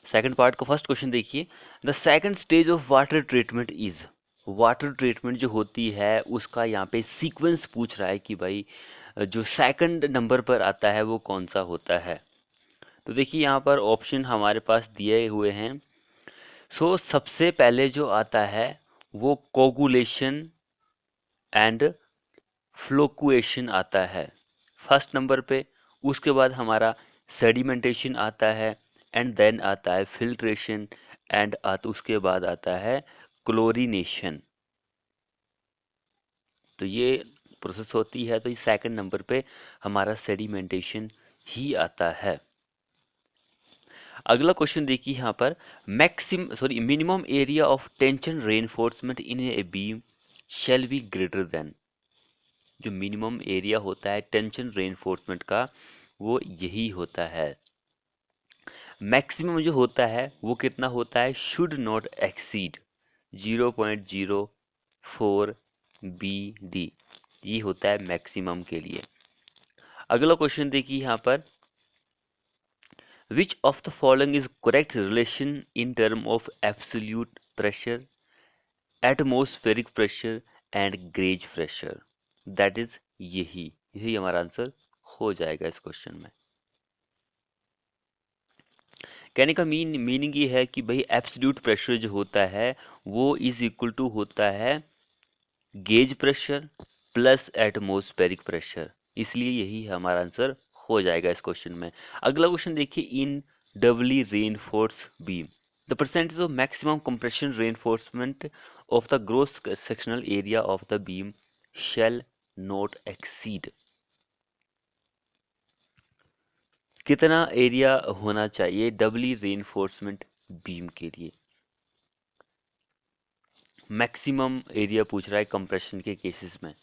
Second part का first question देखिए। The second stage of water treatment is, water treatment जो होती है उसका यहाँ पे सीक्वेंस पूछ रहा है कि भाई जो सेकंड नंबर पर आता है वो कौन सा होता है। तो देखिए यहाँ पर ऑप्शन हमारे पास दिए हुए हैं। सबसे पहले जो आता है वो कोगुलेशन एंड फ्लोकुएशन आता है फर्स्ट नंबर पे। उसके बाद हमारा सेडिमेंटेशन आता है, एंड देन आता है फिल्ट्रेशन, एंड उसके बाद आता है क्लोरीनेशन। तो ये प्रोसेस होती है, तो ये सेकंड नंबर पे हमारा सेडिमेंटेशन ही आता है। अगला क्वेश्चन देखिए यहाँ पर, minimum area of tension reinforcement in a beam shall be greater than. जो मिनिमम एरिया होता है टेंशन रेनफोर्समेंट का वो यही होता है। मैक्सिमम जो होता है वो कितना होता है, शुड नॉट एक्सीड 0.04 BD, ये होता है मैक्सिमम के लिए। अगला क्वेश्चन देखिए यहाँ पर, विच of the following is correct relation in term of absolute pressure, atmospheric pressure and gauge pressure. That is यही हमारा आंसर हो जाएगा इस क्वेश्चन में। कहने का मीनिंग ये है कि भाई एब्सोल्यूट प्रेशर जो होता है वो इज इक्वल टू होता है gauge pressure plus atmospheric pressure, इसलिए यही हमारा आंसर हो जाएगा इस क्वेश्चन में। अगला क्वेश्चन देखिए, in doubly reinforced beam the percentage of maximum compression reinforcement of the gross sectional area of the beam shall not exceed. कितना एरिया होना चाहिए डबली रेनफोर्समेंट बीम के लिए। मैक्सिमम एरिया पूछ रहा है कंप्रेशन के केसेस में।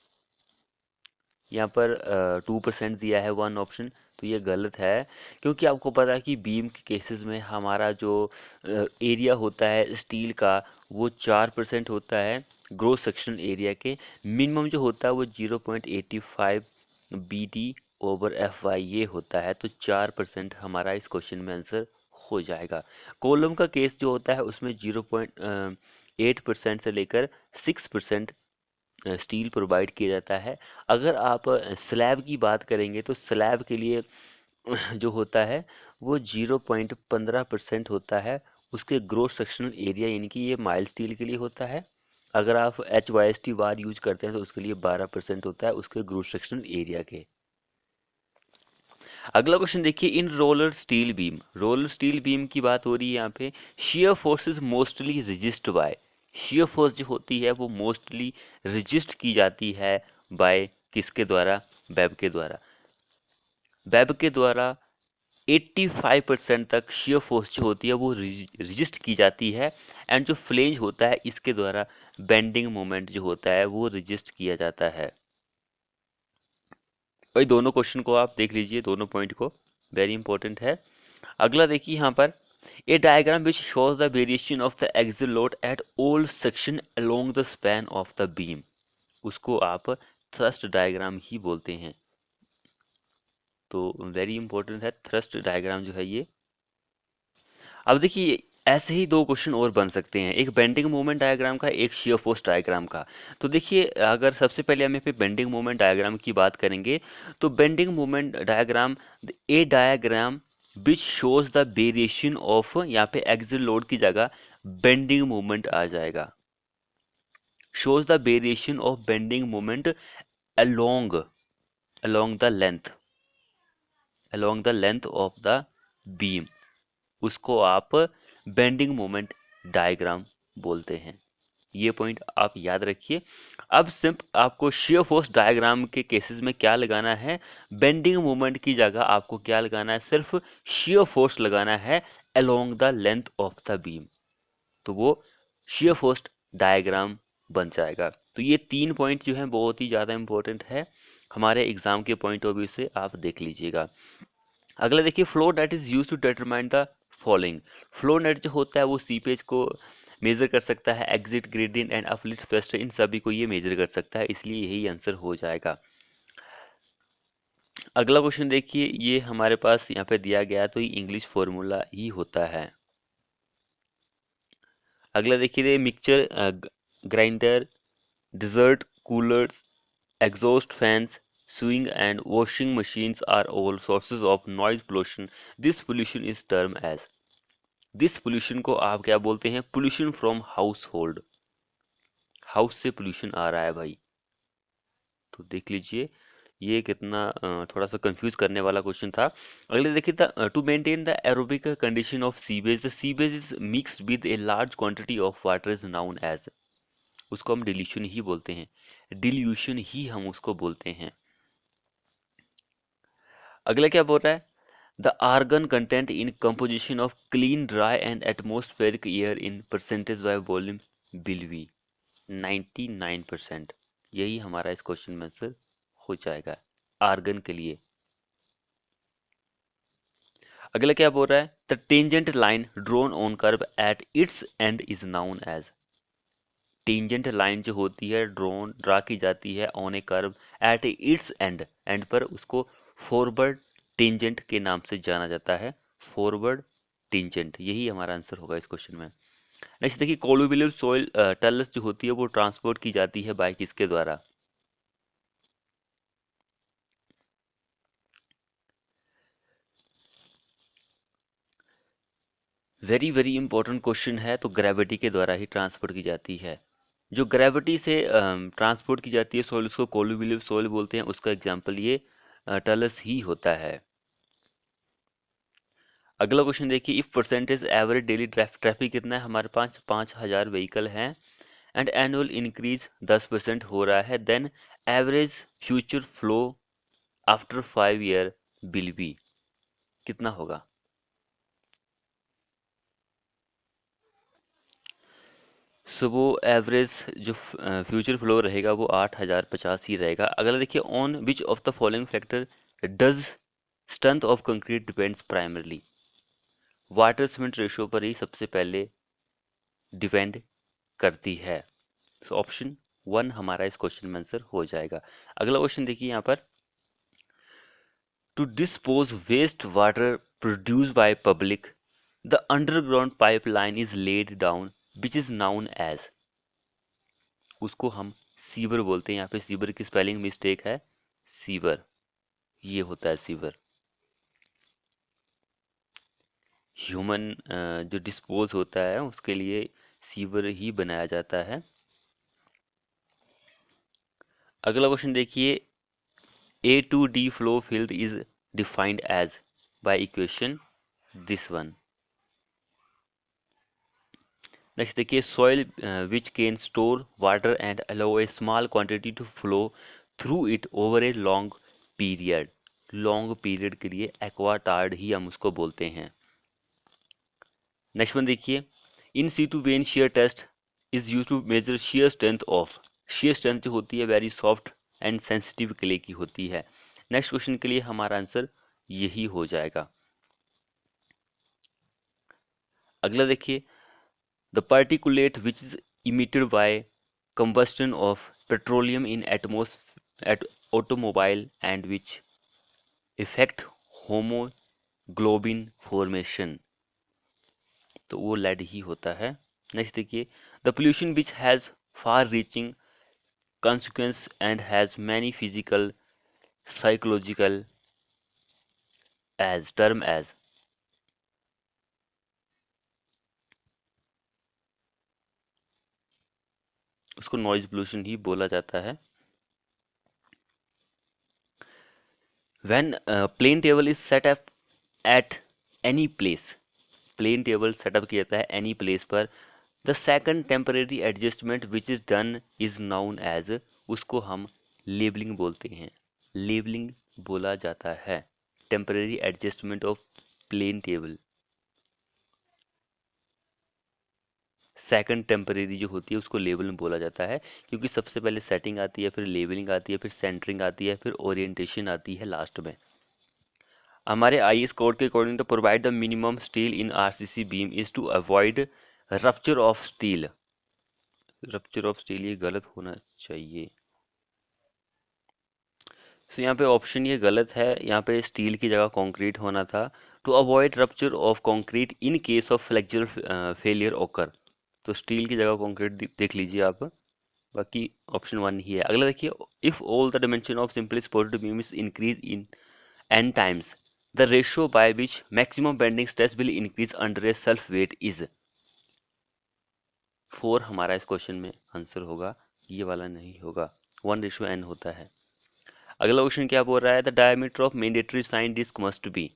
यहाँ पर 2% दिया है वन ऑप्शन, तो ये गलत है, क्योंकि आपको पता है कि बीम के केसेस में हमारा जो एरिया होता है स्टील का वो 4% होता है ग्रोस सेक्शनल एरिया के। मिनिमम जो होता है वो 0.85 BD ओवर FY ये होता है, तो 4% हमारा इस क्वेश्चन में आंसर हो जाएगा। कॉलम का केस जो होता है उसमें 0.8% से लेकर 6% स्टील प्रोवाइड किया जाता है। अगर आप स्लैब की बात करेंगे तो स्लैब के लिए जो होता है वो 0.15% होता है उसके ग्रोस सेक्शनल एरिया, यानी कि ये माइल्ड स्टील के लिए होता है। अगर आप HYST बार यूज करते हैं तो उसके लिए 12% होता है उसके ग्रोस सेक्शनल एरिया के। अगला क्वेश्चन देखिए, in roller steel beam, roller steel beam की बात हो रही है यहाँ पे, shear force is mostly resist by, shear force जो होती है वो मोस्टली रजिस्ट की जाती है बाय किसके द्वारा, वेब के द्वारा। वेब के द्वारा 85% तक शियर फोर्स जो होती है वो रजिस्ट की जाती है, एंड जो फ्लेंज होता है इसके द्वारा बेंडिंग मोमेंट जो होता है वो रजिस्ट किया जाता है। भाई दोनों क्वेश्चन को आप देख लीजिए, दोनों पॉइंट को, वेरी इंपॉर्टेंट है। अगला देखिए यहाँ पर, a diagram which shows the variation of the axial load at all section along the span of the beam, उसको आप थ्रस्ट डायग्राम ही बोलते हैं। तो वेरी इंपॉर्टेंट है थ्रस्ट डायग्राम जो है ये। अब देखिए ऐसे ही दो क्वेश्चन और बन सकते हैं, एक बेंडिंग मोमेंट डायग्राम का, एक शियर फोर्स डायग्राम का। तो देखिए अगर सबसे पहले हम यहाँ पे बेंडिंग मोमेंट डायग्राम की बात करेंगे, तो bending moment diagram, A diagram which shows the variation of, यहाँ पे एक्सियल लोड की जगह बेंडिंग मोमेंट आ जाएगा, shows the variation of bending moment along along the length, along the length of the beam, उसको आप बेंडिंग मोमेंट डायग्राम बोलते हैं। ये पॉइंट आप याद रखिए। अब सिर्फ आपको शियर फोर्स डायग्राम के केसेस में क्या लगाना है, बेंडिंग मोमेंट की जगह आपको क्या लगाना है, सिर्फ शियर फोर्स लगाना है along the length of the beam, तो वो शियर फोर्स डायग्राम बन जाएगा। तो ये तीन पॉइंट जो हैं बहुत ही ज़्यादा इंपॉर्टेंट है हमारे एग्जाम के पॉइंट ऑफ व्यू से, आप देख लीजिएगा। अगला देखिए, flow net is use to determine the following, flow net जो होता है वो सीपेज को मेजर कर सकता है, exit gradient and uplift pressure, इन सभी को ये मेजर कर सकता है, इसलिए यही आंसर हो जाएगा। अगला क्वेश्चन देखिए, ये हमारे पास यहाँ पे दिया गया, तो ये इंग्लिश फॉर्मूला ही होता है। अगला देखिए mixture grinder, desert coolers, exhaust fans, sewing and washing machines are all sources of noise pollution. This pollution is termed as, this pollution को आप क्या बोलते हैं? pollution from household. हाउस से pollution आ रहा है भाई, तो देख लीजिए ये कितना थोड़ा सा कंफ्यूज करने वाला क्वेश्चन था। अगले देखिए to maintain the aerobic condition of sewage, the sewage is mixed with a large quantity of water is known as, उसको हम डिल्यूशन ही बोलते हैं, डिल्यूशन ही हम उसको बोलते हैं। अगला क्या बोल रहा है? The argon content in composition of clean dry and atmospheric air in percentage by volume will be 99%। यही हमारा इस क्वेश्चन में आंसर हो जाएगा आर्गन के लिए। अगला क्या बोल रहा है? The tangent line drawn on curve at its end is known as, tangent line जो होती है ड्रा की जाती है on a curve at its end पर उसको फॉरवर्ड टेंजेंट के नाम से जाना जाता है, फॉरवर्ड टेंजेंट। यही हमारा आंसर होगा इस क्वेश्चन में। नेक्स्ट देखिए कोलुवियल सॉइल टल्स जो होती है वो ट्रांसपोर्ट की जाती है बाय किसके द्वारा? वेरी वेरी इंपॉर्टेंट क्वेश्चन है, तो ग्रेविटी के द्वारा ही ट्रांसपोर्ट की जाती है। जो ग्रेविटी से ट्रांसपोर्ट की जाती है सॉइल उसको कोलुवियल सॉइल बोलते हैं, उसका एग्जाम्पल ये टलस ही होता है। अगला क्वेश्चन देखिए if percentage average daily traffic कितना है हमारे पास? 5000 व्हीकल हैं एंड एनुअल इंक्रीज 10% हो रहा है, then average future flow after 5 year will be, कितना होगा? सो वो एवरेज जो फ्यूचर फ्लो रहेगा वो 8050 ही रहेगा। अगला देखिए on which of the following factor does strength of concrete depends primarily, water cement ratio पर ही सबसे पहले डिपेंड करती है। सो ऑप्शन 1 हमारा इस क्वेश्चन में आंसर हो जाएगा। अगला क्वेश्चन देखिए यहाँ पर to dispose waste water produce by public the underground pipeline is laid down which is known as, उसको हम सीवर बोलते हैं। यहाँ पे सीवर की स्पेलिंग मिस्टेक है, सीवर ये होता है सीवर। ह्यूमन जो डिस्पोज होता है उसके लिए सीवर ही बनाया जाता है। अगला क्वेश्चन देखिए A to D flow field is defined as by equation this one. Next देखिए soil which can store water and allow a small quantity to flow through it over a long period. Long period के लिए aquatard ही हम उसको बोलते हैं। Next one देखिए इन situ vein shear test is used to measure shear strength of, shear strength जो होती है very soft and sensitive clay की होती है। नेक्स्ट क्वेश्चन के लिए हमारा आंसर यही हो जाएगा। अगला देखिए the particulate which is emitted by combustion of petroleum in automobile and which effect haemoglobin formation, तो वो लेड ही होता है। नेक्स्ट देखिए the pollution which has far reaching consequence and has many physical psychological as term as, उसको noise pollution ही बोला जाता है। when plane table is set up at any place, plane table setup किया जाता है एनी प्लेस पर, the second temporary adjustment which is done is known as, उसको हम लेबलिंग बोलते हैं, लेबलिंग बोला जाता है। Temporary adjustment of plane table, second temporary जो होती है उसको लेबलिंग बोला जाता है, क्योंकि सबसे पहले सेटिंग आती है, फिर लेबलिंग आती है, फिर सेंटरिंग आती है, फिर ओरिएंटेशन आती है लास्ट में। हमारे आईएस कोड के according to provide the minimum steel in RCC beam is to avoid rupture of steel, rupture of steel ये गलत होना चाहिए। तो यहाँ पे ऑप्शन ये गलत है, यहाँ पे स्टील की जगह कंक्रीट होना था। To avoid rupture of concrete in case of flexure failure occur, तो स्टील की जगह कंक्रीट देख लीजिए आप, बाकी ऑप्शन 1 ही है। अगला देखिए, if all the dimension of simply supported beam is increase in n times, the ratio by which maximum bending stress will increase under a self weight is 4 हमारा इस क्वेश्चन में आंसर होगा, ये वाला नहीं होगा, 1:n होता है। अगला क्वेश्चन क्या बोल रहा है, the diameter of mandatory sign disc must be,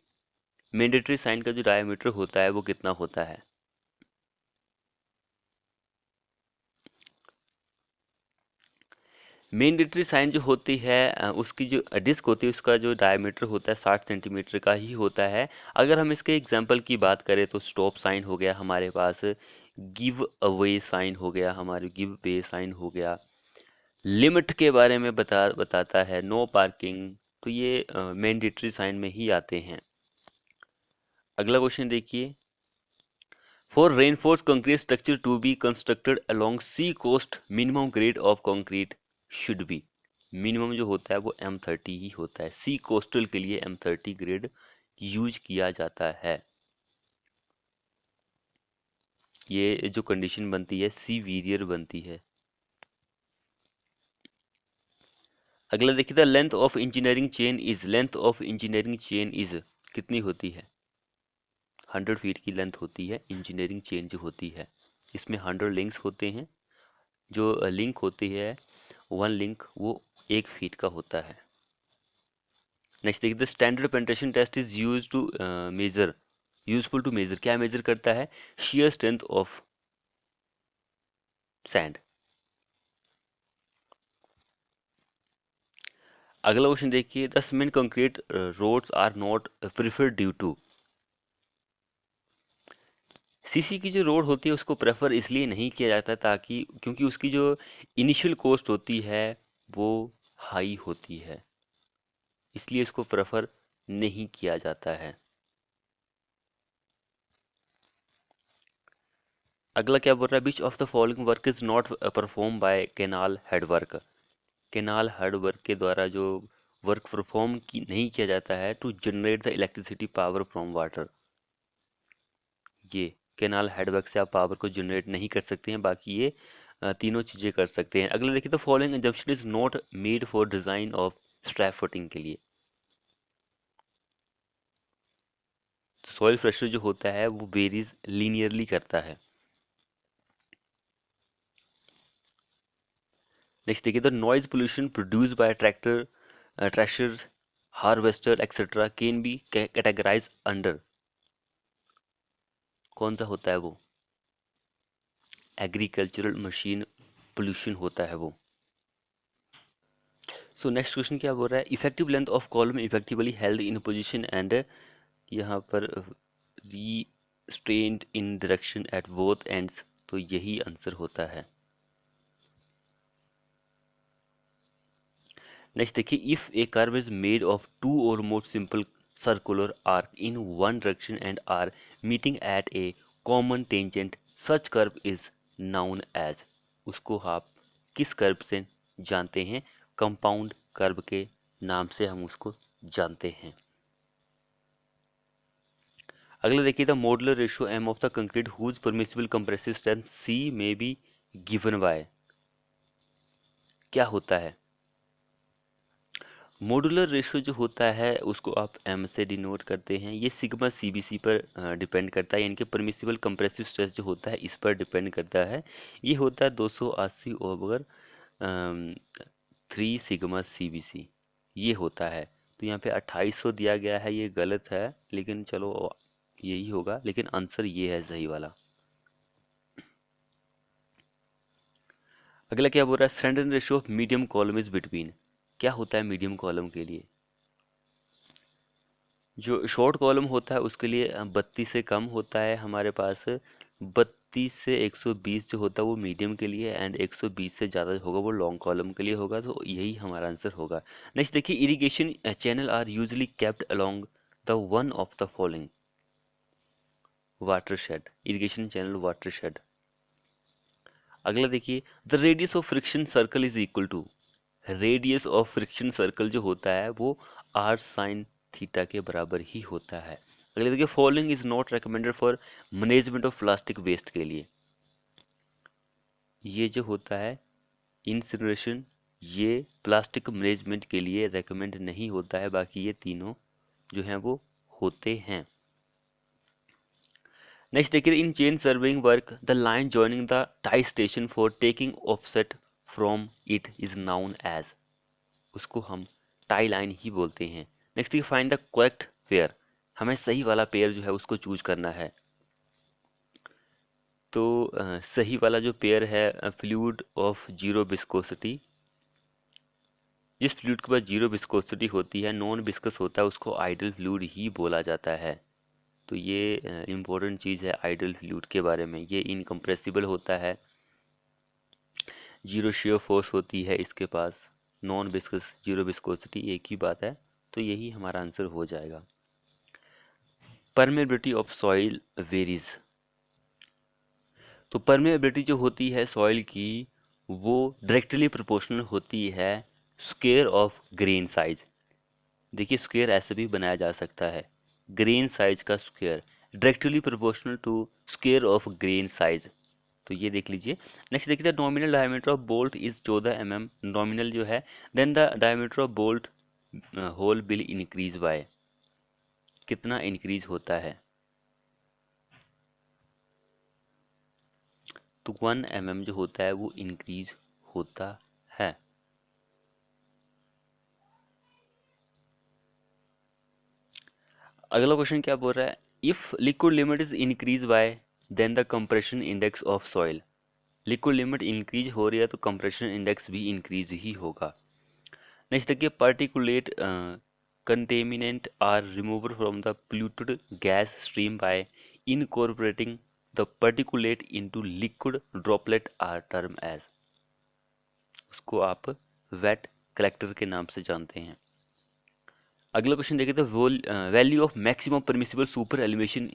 mandatory sign का जो डायमीटर होता है वो कितना होता है? मैंडेटरी साइन जो होती है उसकी जो डिस्क होती है उसका जो डायमीटर होता है 60 सेंटीमीटर का ही होता है। अगर हम इसके एग्जांपल की बात करें तो स्टॉप साइन हो गया हमारे पास, गिव अवे साइन हो गया, हमारे गिव पे साइन हो गया, लिमिट के बारे में बताता है, नो पार्किंग, तो ये मैंडेटरी साइन में ही आते हैं। अगला क्वेश्चन देखिए, for reinforced concrete structure to be constructed along sea coast minimum grade of concrete should be, minimum जो होता है वो M30 ही होता है, सी कोस्टल के लिए M30 ग्रेड यूज किया जाता है। ये जो कंडीशन बनती है सीवियर बनती है। अगला देखिए, the length of engineering chain is, length of engineering chain is कितनी होती है? 100 फीट की लेंथ होती है इंजीनियरिंग चेन जो होती है, इसमें 100 लिंक्स होते हैं, जो लिंक होती है 1 लिंक वो 1 फीट का होता है। नेक्स्ट देखिए, the standard penetration test is use to measure, useful to measure, क्या मेजर करता है? shear strength of sand. अगला क्वेश्चन देखिए, the cement concrete roads are not preferred due to, CC की जो रोड होती है उसको प्रेफर इसलिए नहीं किया जाता ताकि क्योंकि उसकी जो इनिशियल कॉस्ट होती है वो हाई होती है, इसलिए इसको प्रेफर नहीं किया जाता है। अगला क्या बोल रहा है, which of the following work is not perform by canal head work, canal head work के द्वारा जो वर्क परफॉर्म नहीं किया जाता है to generate the electricity power from water, ये कैनाल हेड वर्क से आप पावर को जनरेट नहीं कर सकते हैं, बाकी ये तीनों चीजें कर सकते हैं। अगला देखिए, the following consumption is not made for design of strap footing के लिए, सॉइल प्रेशर जो होता है वो वेरीज लीनियरली करता है। नेक्स्ट देखिए, the noise pollution produced by tractor, thresher, harvester etcetera can be categorize under, कौन सा होता है वो? एग्रीकल्चरल मशीन पोल्यूशन होता है वो। सो नेक्स्ट क्वेश्चन क्या बोल रहा है, effective length of column effectively held in position and, यहाँ पर restrained in direction at both ends, तो यही आंसर होता है। नेक्स्ट देखिए, if a curve is made of 2 और more simple circular arc in one direction and are meeting at a common tangent, such curve is known as, उसको आप किस curve से जानते हैं? कंपाउंड कर्व के नाम से हम उसको जानते हैं। अगला देखिए, the modular ratio m of the concrete whose permissible compressive strength c may be given by, क्या होता है? मॉडुलर रेशियो जो होता है उसको आप एम से डिनोट करते हैं, ये सिग्मा सीबीसी पर डिपेंड करता है, यानी कि परमिसिबल कंप्रेसिव स्ट्रेस जो होता है इस पर डिपेंड करता है। ये होता है 280 ओवर 3 सिग्मा सीबीसी, ये होता है। तो यहाँ पे 2800 दिया गया है, ये गलत है, लेकिन चलो यही होगा, लेकिन आंसर ये है सही वाला। अगला क्या बोल रहा है, standard ratio of medium column is between, क्या होता है मीडियम कॉलम के लिए? जो शॉर्ट कॉलम होता है उसके लिए 32 से कम होता है हमारे पास, 32 से 120 जो होता है वो मीडियम के लिए, एंड 120 से ज़्यादा होगा वो लॉन्ग कॉलम के लिए होगा, तो यही हमारा आंसर होगा। नेक्स्ट देखिए, irrigation channel are usually kept along the one of the following, watershed, irrigation channel watershed. अगला देखिए, the radius of friction circle is equal to, radius of friction circle जो होता है वो r साइन थीटा के बराबर ही होता है। अगले देखिए, following is not recommended for management of plastic waste के लिए, ये जो होता है इंसिनरेशन, ये प्लास्टिक मैनेजमेंट के लिए रेकमेंड नहीं होता है, बाकी ये तीनों जो हैं वो होते हैं। नेक्स्ट देखिए, in chain surveying work the line joining the tie station for taking offset from it is known as, उसको हम टाई लाइन ही बोलते हैं। नेक्स्ट देखिए, फाइंड द करेक्ट पेयर, हमें सही वाला पेयर जो है उसको चूज करना है। तो सही वाला जो पेयर है फ्लूइड ऑफ जीरो विस्कोसिटी, जिस फ्लूइड के पास जीरो विस्कोसिटी होती है, नॉन विस्कस होता है, उसको आइडल फ्लूइड ही बोला जाता है। तो ये इम्पोर्टेंट चीज़ है आइडल फ्लूइड के बारे में। ये इनकम्प्रेसिबल होता है, जीरो शेयर फोर्स होती है इसके पास, नॉन विस्कस, जीरो विस्कोसिटी, एक ही बात है। तो यही हमारा आंसर हो जाएगा। परमेबिलिटी ऑफ सॉइल वेरीज, तो परमेबिलिटी जो होती है सॉइल की वो डायरेक्टली प्रोपोर्शनल होती है स्क्वायर ऑफ ग्रेन साइज। देखिए स्क्वायर ऐसे भी बनाया जा सकता है, ग्रेन साइज का square directly proportional to square of grain size. तो ये देख लीजिए। नेक्स्ट देखिए, the nominal diameter of bolt is 14 mm, nominal जो है, then the diameter of bolt hole will increase by, कितना इंक्रीज होता है? तो 1 mm जो होता है वो इंक्रीज होता है। अगला क्वेश्चन क्या बोल रहा है, if liquid limit is increase by then the compression index of soil, liquid limit increase हो रही है तो कंप्रेशन इंडेक्स भी इंक्रीज ही होगा। नेक्स्ट देखिए, particulate contaminant are remover from the polluted gas stream by incorporating the particulate into liquid droplet are term as, उसको आप वेट कलेक्टर के नाम से जानते हैं। अगला क्वेश्चन देखिए, the value of maximum permissible super elevation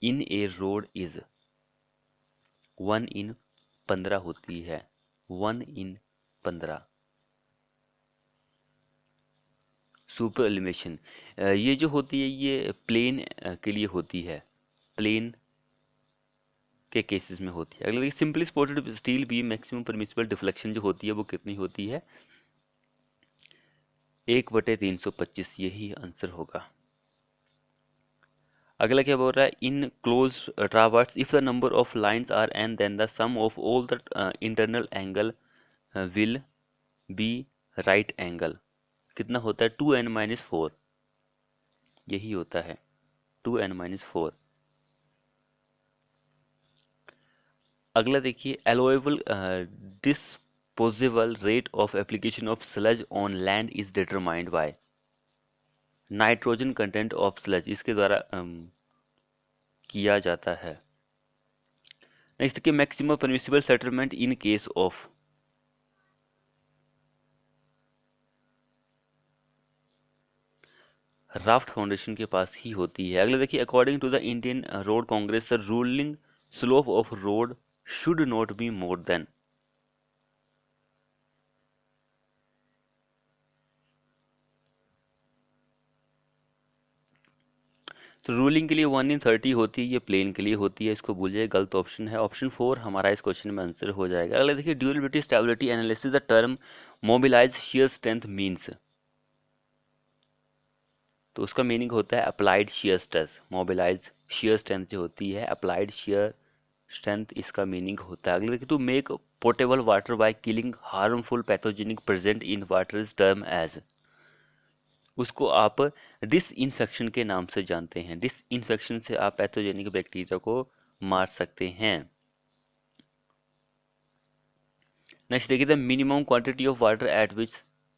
in A road is 1/15 होती है, 1/15 सुपर एलिवेशन। ये जो होती है ये प्लेन के लिए होती है, प्लेन के केसेस में होती है। अगला देखिए, simply supported steel beam maximum permissible deflection जो होती है वो कितनी होती है? 1/325, यही आंसर होगा। अगला क्या बोल रहा है, in close traverse if the number of lines are n then the sum of all the internal angle will be right angle, कितना होता है? 2n-4, यही होता है 2n-4। अगला देखिए, allowable disposable rate of application of sludge on land is determined by nitrogen content of sludge, इसके द्वारा किया जाता है। नेक्स्ट देखिए, maximum permissible settlement in case of, raft foundation के पास ही होती है। अगला देखिए, according to the Indian Road Congress the ruling slope of road should not be more than, तो रूलिंग के लिए 1/30 होती है, ये प्लेन के लिए होती है, इसको भूल जाइए, गलत ऑप्शन है। ऑप्शन 4 हमारा इस क्वेश्चन में आंसर हो जाएगा। अगला देखिए, durability stability analysis the term mobilise shear strength means, तो उसका मीनिंग होता है applied shear stress. Mobilise shear strength जो होती है, अप्लाइड शियर स्ट्रेंथ इसका मीनिंग होता है। अगला देखिए, to make portable water by killing harmful pathogenic present in water is term as, उसको आप डिसइंफेक्शन के नाम से जानते हैं। डिसइंफेक्शन से आप पैथोजेनिक बैक्टीरिया को मार सकते हैं। नेक्स्ट देखिए, the minimum quantity of water at which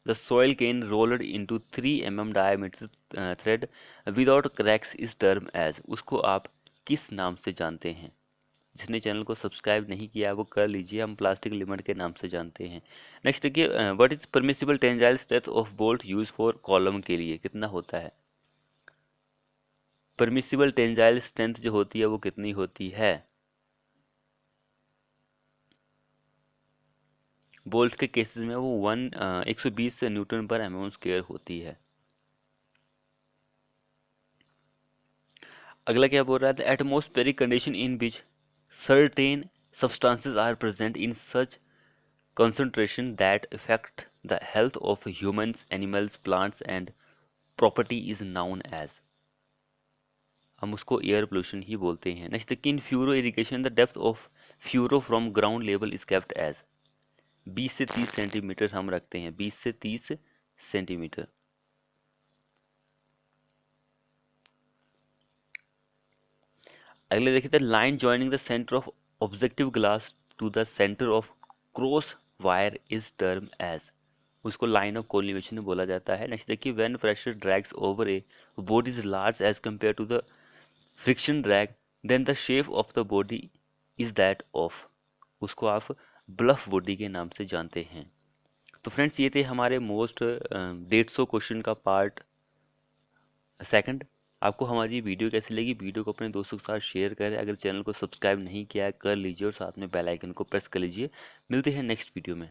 the soil can rolled into 3 mm diameter thread without cracks is term as, उसको आप किस नाम से जानते हैं? जिसने चैनल को सब्सक्राइब नहीं किया वो कर लीजिए, हम प्लास्टिक लिमिट के नाम से जानते हैं। नेक्स्ट देखिए, what is permissible tensile strength of bolt use for column के लिए, कितना होता है? परमिसिबल टेंजाइल स्ट्रेंथ जो होती है वो कितनी होती है? बोल्ट के केसेस में वो 120 न्यूटन पर mm स्क्वायर होती है। अगला क्या बोल रहा है, the atmospheric condition in which certain substances are present in such concentration that affect the health of humans, animals, plants and property is known as, हम उसको एयर पोल्यूशन ही बोलते हैं। नेक्स्ट देखिए, in furrow irrigation the depth of furrow from ground level is kept as, 20 से 30 centimetre हम रखते हैं, 20 से 30 सेंटीमीटर। अगले देखिए, the line joining the centre of objective glass to the centre of cross wire is term as, उसको line of collimation बोला जाता है। नेक्स्ट देखिए, when pressure drags over a body is large as compare to the friction drag then the shape of the body is that of, उसको आप bulb body के नाम से जानते हैं। तो फ्रेंड्स, ये थे हमारे मोस्ट 150 क्वेश्चन का पार्ट सेकंड। आपको हमारी वीडियो कैसी लगी, वीडियो को अपने दोस्तों के साथ शेयर करें, अगर चैनल को सब्सक्राइब नहीं किया है कर लीजिए और साथ में बेल आइकन को प्रेस कर लीजिए। मिलते हैं नेक्स्ट वीडियो में।